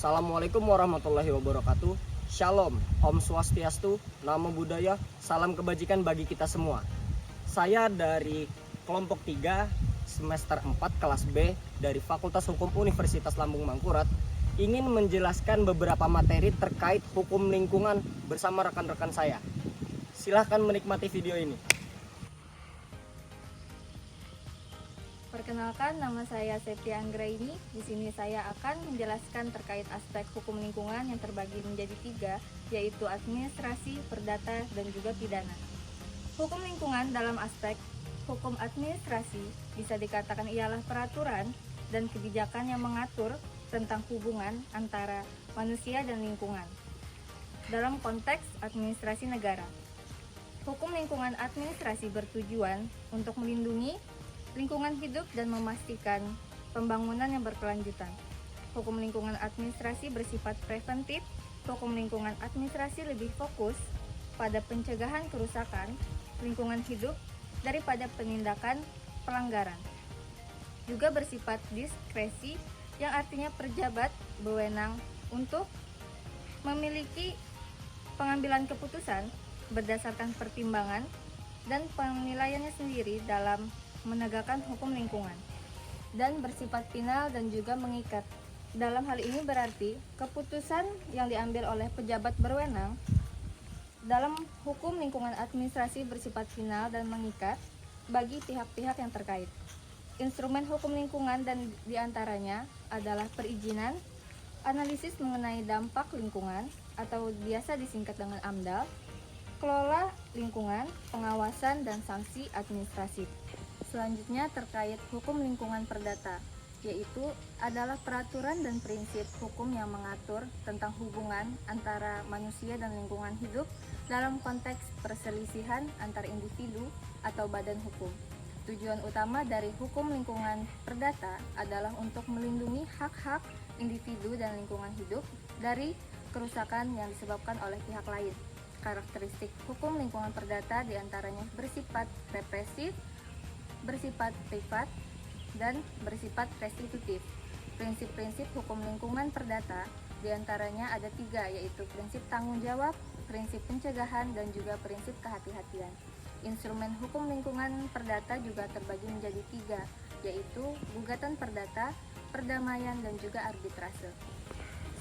Assalamualaikum warahmatullahi wabarakatuh. Shalom, Om Swastiastu, Namo Buddhaya, salam kebajikan bagi kita semua. Saya dari kelompok 3 semester 4 kelas B dari Fakultas Hukum Universitas Lambung Mangkurat ingin menjelaskan beberapa materi terkait hukum lingkungan bersama rekan-rekan saya. Silahkan menikmati video ini. Perkenalkan, nama saya Septia Anggraini. Di sini saya akan menjelaskan terkait aspek hukum lingkungan yang terbagi menjadi 3, yaitu administrasi, perdata, dan juga pidana. Hukum lingkungan dalam aspek hukum administrasi bisa dikatakan ialah peraturan dan kebijakan yang mengatur tentang hubungan antara manusia dan lingkungan dalam konteks administrasi negara. Hukum lingkungan administrasi bertujuan untuk melindungi lingkungan hidup dan memastikan pembangunan yang berkelanjutan. Hukum lingkungan administrasi bersifat preventif. Hukum lingkungan administrasi lebih fokus pada pencegahan kerusakan lingkungan hidup daripada penindakan pelanggaran. Juga bersifat diskresi, yang artinya pejabat berwenang untuk memiliki pengambilan keputusan berdasarkan pertimbangan dan penilaiannya sendiri dalam menegakkan hukum lingkungan, dan bersifat final dan juga mengikat. Dalam hal ini berarti keputusan yang diambil oleh pejabat berwenang dalam hukum lingkungan administrasi bersifat final dan mengikat bagi pihak-pihak yang terkait. Instrumen hukum lingkungan dan diantaranya adalah perizinan, analisis mengenai dampak lingkungan atau biasa disingkat dengan AMDAL, kelola lingkungan, pengawasan, dan sanksi administratif. Selanjutnya terkait hukum lingkungan perdata, yaitu adalah peraturan dan prinsip hukum yang mengatur tentang hubungan antara manusia dan lingkungan hidup dalam konteks perselisihan antar individu atau badan hukum. Tujuan utama dari hukum lingkungan perdata adalah untuk melindungi hak-hak individu dan lingkungan hidup dari kerusakan yang disebabkan oleh pihak lain. Karakteristik hukum lingkungan perdata diantaranya bersifat represif, bersifat privat, dan bersifat restitutif. Prinsip-prinsip hukum lingkungan perdata diantaranya ada 3, yaitu prinsip tanggung jawab, prinsip pencegahan, dan juga prinsip kehati-hatian. Instrumen hukum lingkungan perdata juga terbagi menjadi 3, yaitu gugatan perdata, perdamaian, dan juga arbitrase.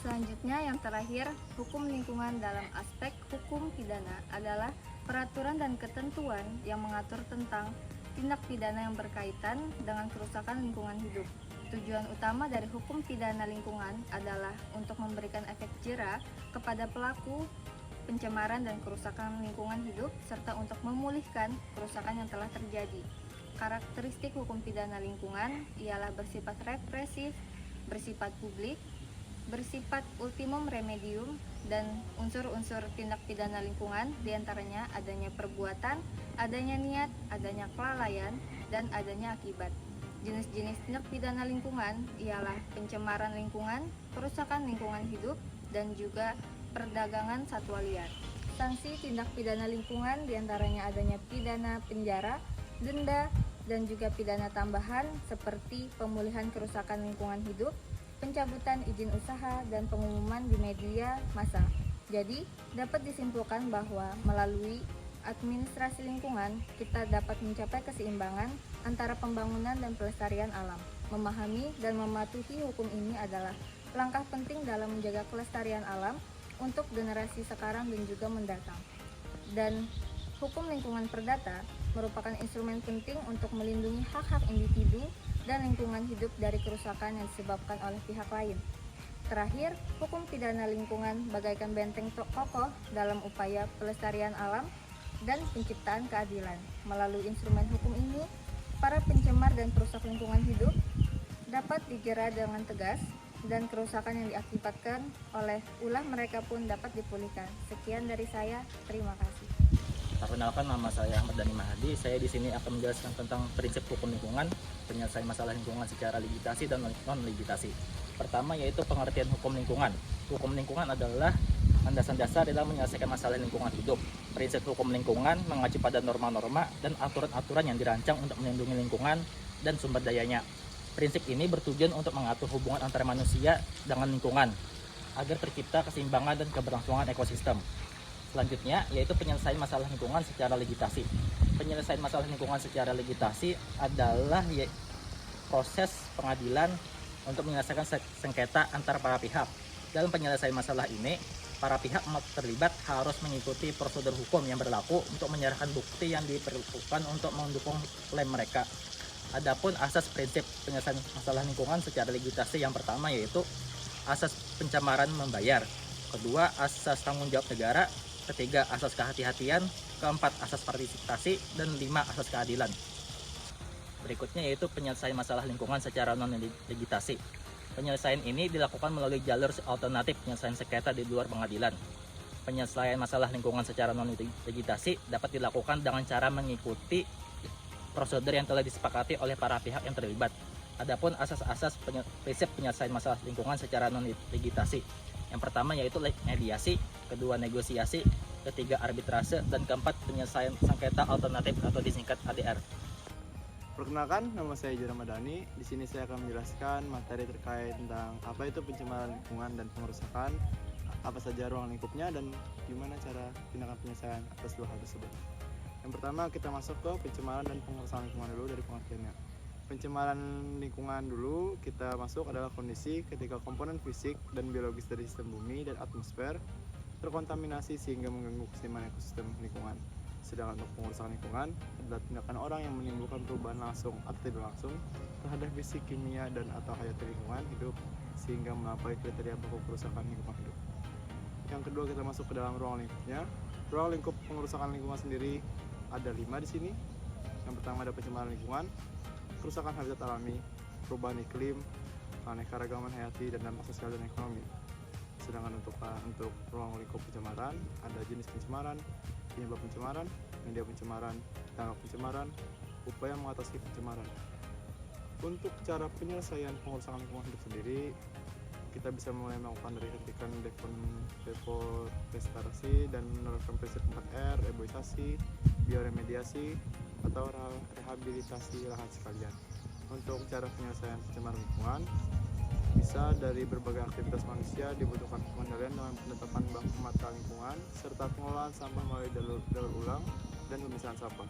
Selanjutnya yang terakhir, hukum lingkungan dalam aspek hukum pidana adalah peraturan dan ketentuan yang mengatur tentang tindak pidana yang berkaitan dengan kerusakan lingkungan hidup. Tujuan utama dari hukum pidana lingkungan adalah untuk memberikan efek jera kepada pelaku pencemaran dan kerusakan lingkungan hidup serta untuk memulihkan kerusakan yang telah terjadi. Karakteristik hukum pidana lingkungan ialah bersifat represif, bersifat publik, bersifat ultimum remedium, dan unsur-unsur tindak pidana lingkungan diantaranya adanya perbuatan, adanya niat, adanya kelalaian, dan adanya akibat. Jenis-jenis tindak pidana lingkungan ialah pencemaran lingkungan, kerusakan lingkungan hidup, dan juga perdagangan satwa liar. Sanksi tindak pidana lingkungan diantaranya adanya pidana penjara, denda, dan juga pidana tambahan seperti pemulihan kerusakan lingkungan hidup, pencabutan izin usaha, dan pengumuman di media massa. Jadi, dapat disimpulkan bahwa melalui administrasi lingkungan, kita dapat mencapai keseimbangan antara pembangunan dan pelestarian alam. Memahami dan mematuhi hukum ini adalah langkah penting dalam menjaga kelestarian alam untuk generasi sekarang dan juga mendatang. Dan hukum lingkungan perdata merupakan instrumen penting untuk melindungi hak-hak individu dan lingkungan hidup dari kerusakan yang disebabkan oleh pihak lain. Terakhir, hukum pidana lingkungan bagaikan benteng kokoh dalam upaya pelestarian alam dan penciptaan keadilan. Melalui instrumen hukum ini, para pencemar dan perusak lingkungan hidup dapat dijerat dengan tegas dan kerusakan yang diakibatkan oleh ulah mereka pun dapat dipulihkan. Sekian dari saya, terima kasih. Perkenalkan, nama saya Ahmad Dhani Mahadi. Saya di sini akan menjelaskan tentang prinsip hukum lingkungan, penyelesaian masalah lingkungan secara ligitasi dan non-ligitasi. Pertama yaitu pengertian hukum lingkungan. Hukum lingkungan adalah landasan dasar dalam menyelesaikan masalah lingkungan hidup. Prinsip hukum lingkungan mengacu pada norma-norma dan aturan-aturan yang dirancang untuk melindungi lingkungan dan sumber dayanya. Prinsip ini bertujuan untuk mengatur hubungan antara manusia dengan lingkungan. agar tercipta keseimbangan dan keberlangsungan ekosistem. Selanjutnya yaitu penyelesaian masalah lingkungan secara legislasi. Penyelesaian masalah lingkungan secara legislasi adalah proses pengadilan untuk menyelesaikan sengketa antar para pihak. Dalam penyelesaian masalah ini, para pihak terlibat harus mengikuti prosedur hukum yang berlaku untuk menyerahkan bukti yang diperlukan untuk mendukung klaim mereka. Adapun asas prinsip penyelesaian masalah lingkungan secara legislasi yang pertama yaitu asas pencemaran membayar, kedua asas tanggung jawab negara, ketiga asas kehati-hatian, keempat asas partisipasi, dan lima asas keadilan. Berikutnya yaitu penyelesaian masalah lingkungan secara non-legislasi. Penyelesaian ini dilakukan melalui jalur alternatif penyelesaian sengketa di luar pengadilan. Penyelesaian masalah lingkungan secara non-legislasi dapat dilakukan dengan cara mengikuti prosedur yang telah disepakati oleh para pihak yang terlibat. Adapun asas-asas prinsip penyelesaian masalah lingkungan secara non-legislasi. Yang pertama yaitu mediasi, kedua negosiasi, ketiga arbitrase, dan keempat penyelesaian sengketa alternatif atau disingkat ADR. Perkenalkan, nama saya Jura Madani. Di sini saya akan menjelaskan materi terkait tentang apa itu pencemaran lingkungan dan pengerusakan, apa saja ruang lingkupnya, dan gimana cara tindakan penyelesaian atas dua hal tersebut. Yang pertama, kita masuk ke pencemaran dan pengerusakan lingkungan dulu dari pengertiannya. Pencemaran lingkungan dulu kita masuk adalah kondisi ketika komponen fisik dan biologis dari sistem bumi dan atmosfer terkontaminasi sehingga mengganggu keseimbangan ekosistem lingkungan. Sedangkan untuk pengerusakan lingkungan adalah tindakan orang yang menimbulkan perubahan langsung atau tidak langsung terhadap fisik, kimia, dan atau hayati lingkungan hidup sehingga melampaui kriteria baku kerusakan lingkungan hidup. Yang kedua, kita masuk ke dalam ruang lingkupnya. Ruang lingkup pengerusakan lingkungan sendiri ada 5 di sini. Yang pertama ada pencemaran lingkungan, kerusakan habitat alami, perubahan iklim, keanekaragaman hayati, dan dampak sosial dan ekonomi. Sedangkan untuk ruang lingkup pencemaran ada jenis pencemaran, penyebab pencemaran, media pencemaran, dampak pencemaran, upaya mengatasi pencemaran. Untuk cara penyelesaian pengerusakan lingkungan hidup sendiri, kita bisa mulai melakukan dari hentikan deforestasi dan menerapkan prinsip 4R, reboisasi, bioremediasi, atau rehabilitasi lahan sekalian. Untuk cara penyelesaian pencemaran lingkungan, bisa dari berbagai aktivitas manusia dibutuhkan pengendalian dengan penetapan bank mata lingkungan serta pengelolaan sampah melalui daur ulang dan pemisahan sampah.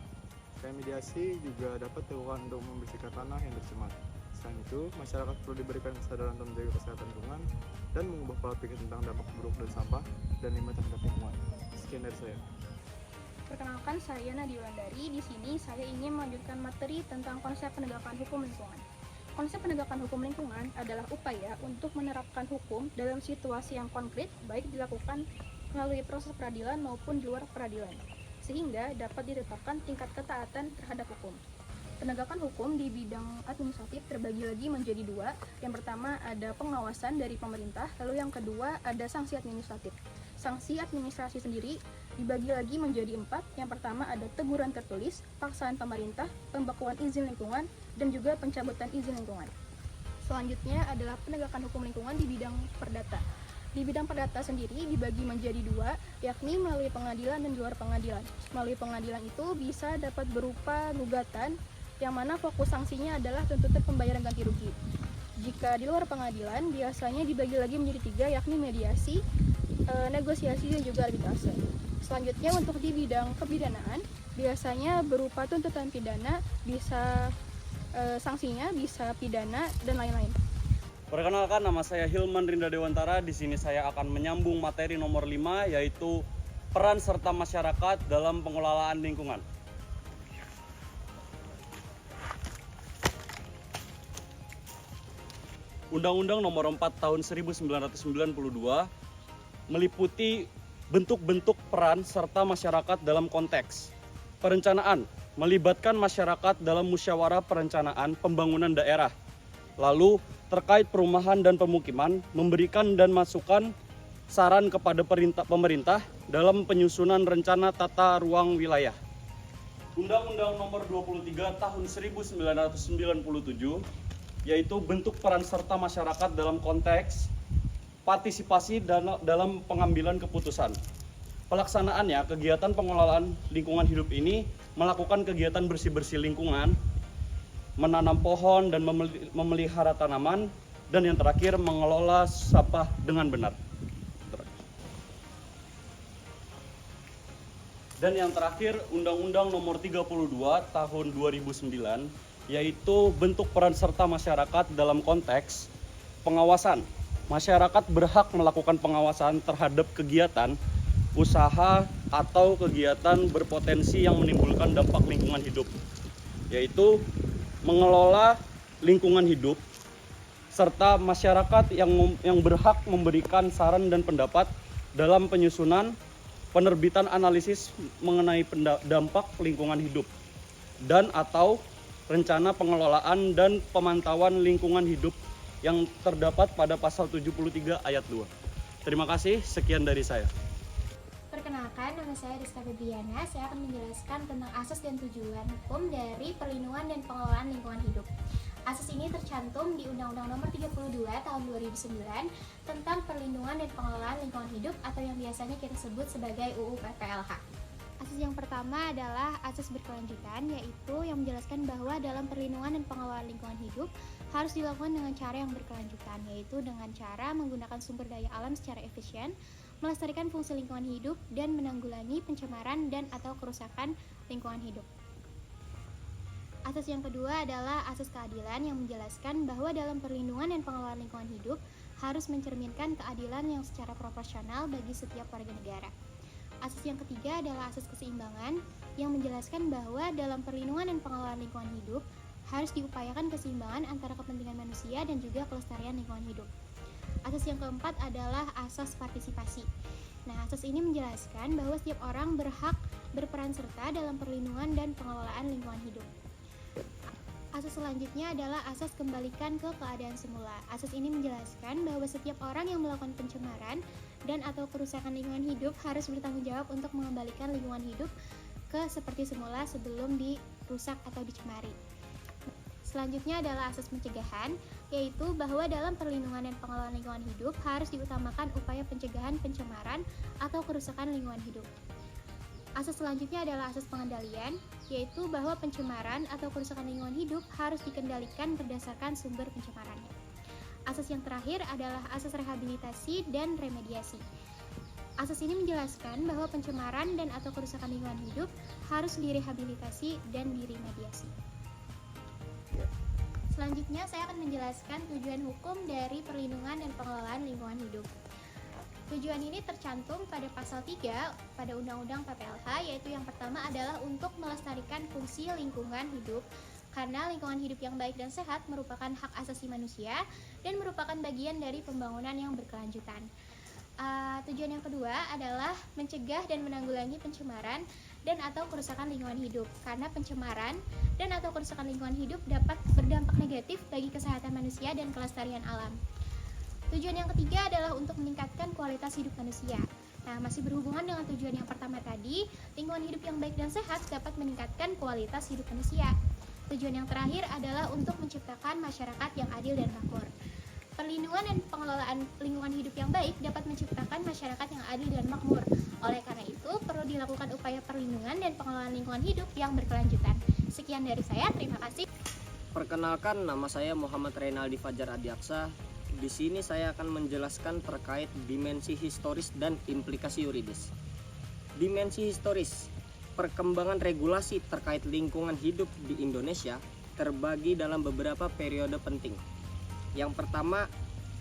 Remediasi juga dapat dilakukan untuk membersihkan tanah yang tercemar. Selain itu, masyarakat perlu diberikan kesadaran untuk menjaga kesehatan lingkungan dan mengubah pola pikir tentang dampak buruk dari sampah dan limbah terhadap lingkungan. Sekian dari saya. Perkenalkan, saya Nadia Wulandari. Di sini saya ingin melanjutkan materi tentang konsep penegakan hukum lingkungan. Konsep penegakan hukum lingkungan adalah upaya untuk menerapkan hukum dalam situasi yang konkret, baik dilakukan melalui proses peradilan maupun di luar peradilan, sehingga dapat ditetapkan tingkat ketaatan terhadap hukum. Penegakan hukum di bidang administratif terbagi lagi menjadi dua. Yang pertama ada pengawasan dari pemerintah, lalu yang kedua ada sanksi administratif. Sanksi administrasi sendiri dibagi lagi menjadi 4. Yang pertama ada teguran tertulis, paksaan pemerintah, pembekuan izin lingkungan, dan juga pencabutan izin lingkungan. Selanjutnya adalah penegakan hukum lingkungan di bidang perdata. Di bidang perdata sendiri dibagi menjadi 2, yakni melalui pengadilan dan di luar pengadilan. Melalui pengadilan itu bisa dapat berupa gugatan, yang mana fokus sanksinya adalah tuntutan pembayaran ganti rugi. Jika di luar pengadilan biasanya dibagi lagi menjadi 3, yakni mediasi, negosiasi, dan juga arbitrase. Selanjutnya untuk di bidang kepidanaan biasanya berupa tuntutan pidana, bisa sanksinya bisa pidana dan lain-lain. Perkenalkan, nama saya Hilman Rinda Dewantara. Di sini saya akan menyambung materi nomor 5, yaitu peran serta masyarakat dalam pengelolaan lingkungan. Undang-Undang Nomor 4 Tahun 1992 meliputi bentuk-bentuk peran serta masyarakat dalam konteks perencanaan, melibatkan masyarakat dalam musyawarah perencanaan pembangunan daerah. Lalu terkait perumahan dan pemukiman, memberikan dan masukan saran kepada pemerintah dalam penyusunan rencana tata ruang wilayah. Undang-Undang Nomor 23 Tahun 1997 yaitu bentuk peran serta masyarakat dalam konteks partisipasi dalam pengambilan keputusan. Pelaksanaannya, kegiatan pengelolaan lingkungan hidup ini melakukan kegiatan bersih-bersih lingkungan, menanam pohon dan memelihara tanaman, dan yang terakhir mengelola sampah dengan benar. Dan yang terakhir, Undang-Undang Nomor 32 Tahun 2009, yaitu bentuk peran serta masyarakat dalam konteks pengawasan. Masyarakat berhak melakukan pengawasan terhadap kegiatan, usaha, atau kegiatan berpotensi yang menimbulkan dampak lingkungan hidup, yaitu mengelola lingkungan hidup, serta masyarakat yang berhak memberikan saran dan pendapat dalam penyusunan, penerbitan analisis mengenai dampak lingkungan hidup, dan atau rencana pengelolaan dan pemantauan lingkungan hidup yang terdapat pada pasal 73 ayat 2. Terima kasih, sekian dari saya. Perkenalkan, nama saya Rizka Febriana. Saya akan menjelaskan tentang asas dan tujuan hukum dari perlindungan dan pengelolaan lingkungan hidup. Asas ini tercantum di Undang-Undang Nomor 32 Tahun 2009 tentang perlindungan dan pengelolaan lingkungan hidup atau yang biasanya kita sebut sebagai UU PPLH. Asas yang pertama adalah asas berkelanjutan, yaitu yang menjelaskan bahwa dalam perlindungan dan pengelolaan lingkungan hidup harus dilakukan dengan cara yang berkelanjutan, yaitu dengan cara menggunakan sumber daya alam secara efisien, melestarikan fungsi lingkungan hidup, dan menanggulangi pencemaran dan atau kerusakan lingkungan hidup. Asas yang kedua adalah asas keadilan yang menjelaskan bahwa dalam perlindungan dan pengelolaan lingkungan hidup harus mencerminkan keadilan yang secara proporsional bagi setiap warga negara. Asas yang ketiga adalah asas keseimbangan yang menjelaskan bahwa dalam perlindungan dan pengelolaan lingkungan hidup harus diupayakan keseimbangan antara kepentingan manusia dan juga kelestarian lingkungan hidup. Asas yang keempat adalah asas partisipasi. Nah, asas ini menjelaskan bahwa setiap orang berhak berperan serta dalam perlindungan dan pengelolaan lingkungan hidup. Asas selanjutnya adalah asas kembalikan ke keadaan semula. Asas ini menjelaskan bahwa setiap orang yang melakukan pencemaran dan atau kerusakan lingkungan hidup harus bertanggung jawab untuk mengembalikan lingkungan hidup ke seperti semula sebelum dirusak atau dicemari. Selanjutnya adalah asas pencegahan, yaitu bahwa dalam perlindungan dan pengelolaan lingkungan hidup harus diutamakan upaya pencegahan pencemaran atau kerusakan lingkungan hidup. Asas selanjutnya adalah asas pengendalian, yaitu bahwa pencemaran atau kerusakan lingkungan hidup harus dikendalikan berdasarkan sumber pencemarannya. Asas yang terakhir adalah asas rehabilitasi dan remediasi. Asas ini menjelaskan bahwa pencemaran dan atau kerusakan lingkungan hidup harus direhabilitasi dan diremediasi. Selanjutnya saya akan menjelaskan tujuan hukum dari perlindungan dan pengelolaan lingkungan hidup. Tujuan ini tercantum pada pasal 3 pada Undang-Undang PPLH, yaitu yang pertama adalah untuk melestarikan fungsi lingkungan hidup karena lingkungan hidup yang baik dan sehat merupakan hak asasi manusia dan merupakan bagian dari pembangunan yang berkelanjutan. Tujuan yang kedua adalah mencegah dan menanggulangi pencemaran dan atau kerusakan lingkungan hidup karena pencemaran dan atau kerusakan lingkungan hidup dapat berdampak negatif bagi kesehatan manusia dan kelestarian alam. Tujuan yang ketiga adalah untuk meningkatkan kualitas hidup manusia. Nah, masih berhubungan dengan tujuan yang pertama tadi, lingkungan hidup yang baik dan sehat dapat meningkatkan kualitas hidup manusia. Tujuan yang terakhir adalah untuk menciptakan masyarakat yang adil dan makmur. Perlindungan dan pengelolaan lingkungan hidup yang baik dapat menciptakan masyarakat yang adil dan makmur. Oleh karena itu, perlu dilakukan upaya perlindungan dan pengelolaan lingkungan hidup yang berkelanjutan. Sekian dari saya, terima kasih. Perkenalkan, nama saya Muhammad Reynaldi Fajar Adiaksa. Di sini saya akan menjelaskan terkait dimensi historis dan implikasi yuridis. Dimensi historis, perkembangan regulasi terkait lingkungan hidup di Indonesia terbagi dalam beberapa periode penting. Yang pertama,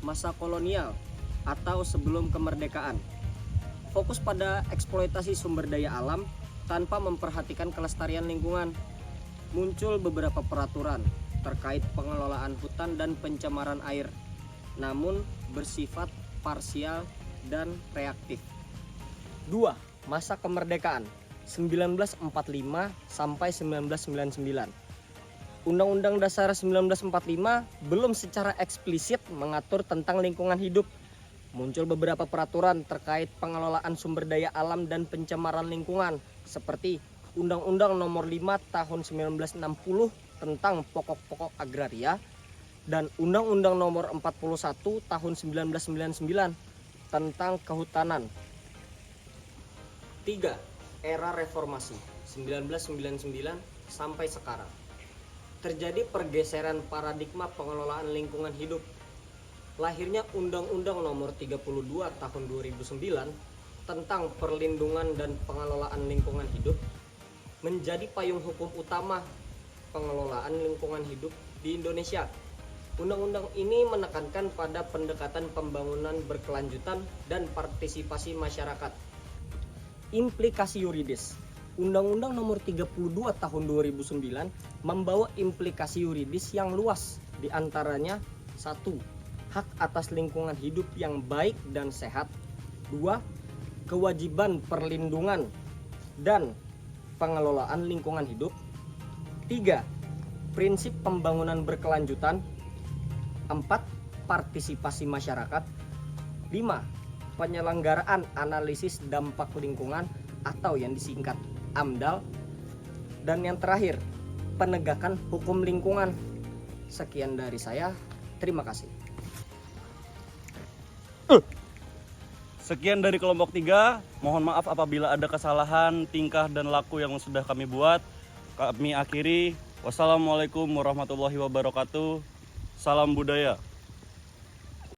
masa kolonial atau sebelum kemerdekaan. Fokus pada eksploitasi sumber daya alam tanpa memperhatikan kelestarian lingkungan. Muncul beberapa peraturan terkait pengelolaan hutan dan pencemaran air, namun bersifat parsial dan reaktif. 2. Masa kemerdekaan 1945 sampai 1999. Undang-Undang Dasar 1945 belum secara eksplisit mengatur tentang lingkungan hidup. Muncul beberapa peraturan terkait pengelolaan sumber daya alam dan pencemaran lingkungan seperti Undang-Undang Nomor 5 Tahun 1960 tentang pokok-pokok agraria dan Undang-Undang Nomor 41 Tahun 1999 tentang kehutanan. 3. Era reformasi 1999 sampai sekarang. Terjadi pergeseran paradigma pengelolaan lingkungan hidup. Lahirnya Undang-Undang Nomor 32 Tahun 2009 tentang perlindungan dan pengelolaan lingkungan hidup menjadi payung hukum utama pengelolaan lingkungan hidup di Indonesia. Undang-undang ini menekankan pada pendekatan pembangunan berkelanjutan dan partisipasi masyarakat. Implikasi yuridis. Undang-Undang Nomor 32 Tahun 2009 membawa implikasi yuridis yang luas, di antaranya 1. Hak atas lingkungan hidup yang baik dan sehat. 2. Kewajiban perlindungan dan pengelolaan lingkungan hidup. 3. Prinsip pembangunan berkelanjutan. 4. Partisipasi masyarakat. 5. Penyelenggaraan analisis dampak lingkungan atau yang disingkat AMDAL. Dan yang terakhir, penegakan hukum lingkungan. Sekian dari saya, terima kasih. Sekian dari kelompok 3. Mohon maaf apabila ada kesalahan tingkah dan laku yang sudah kami buat. Kami akhiri. Wassalamualaikum warahmatullahi wabarakatuh. Salam budaya.